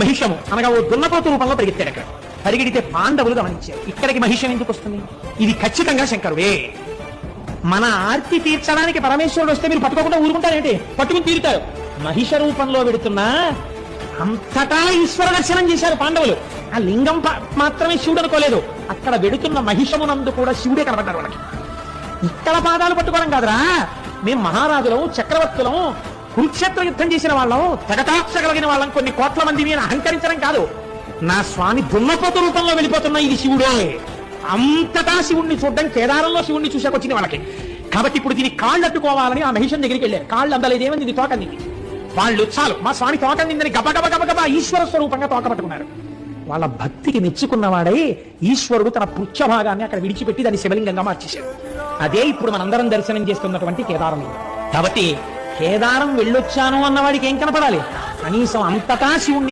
మహిషము అనగా ఓ దున్నపోతు రూపంలో పరిగెత్తాడు. అక్కడ పరిగెడితే పాండవులు గమనించారు, ఇక్కడికి మహిషం ఎందుకు వస్తుంది? ఇది ఖచ్చితంగా శంకరుడే. మన ఆర్తి తీర్చడానికి పరమేశ్వరుడు వస్తే మీరు పట్టుకోకుండా ఊరుకుంటారేంటి? పట్టుకుని తీరుతారు. మహిష రూపంలో పెడుతున్నా అంతటా ఈశ్వర దర్శనం చేశారు పాండవులు. ఆ లింగం మాత్రమే శివుడు అనుకోలేదు, అక్కడ వెడుతున్న మహిషమునందు కూడా శివుడే కనబడ్డారు వాళ్ళకి. ఇక్కడ పాదాలు పట్టుకోవడం కాదురా, మేము మహారాజులం, చక్రవర్తులం, కురుక్షేత్ర యుద్ధం చేసిన వాళ్ళం, తెగతాక్షగలిగిన వాళ్ళం, కొన్ని కోట్ల మంది మీద అహంకరించడం కాదు. నా స్వామి దున్నపోతు రూపంలో వెళ్ళిపోతున్నా ఇది శివుడే. అంతటా శివుణ్ణి చూడడం, కేదారంలో శివుణ్ణి చూసాకొచ్చింది వాళ్ళకి. కాబట్టి ఇప్పుడు దీన్ని కాళ్ళు అట్టుకోవాలని ఆ మహిషం దగ్గరికి వెళ్ళారు. కాళ్ళు అందలేదేమని ఇది తోకంది. వాళ్ళు చాలు మా స్వామి తోకందిందని గబగబ గబగబా ఈశ్వర స్వరూపంగా తోక పట్టుకున్నారు. వాళ్ళ భక్తికి మెచ్చుకున్నవాడై ఈశ్వరుడు తన పుచ్చ భాగాన్ని అక్కడ విడిచిపెట్టి దాన్ని శివలింగంగా మార్చేశాడు. అదే ఇప్పుడు మనందరం దర్శనం చేస్తున్నటువంటి కేదారం. కాబట్టి కేదారం వెళ్ళొచ్చాను అన్నవాడికి ఏం కనపడాలి? కనీసం అంతటా శివుణ్ణి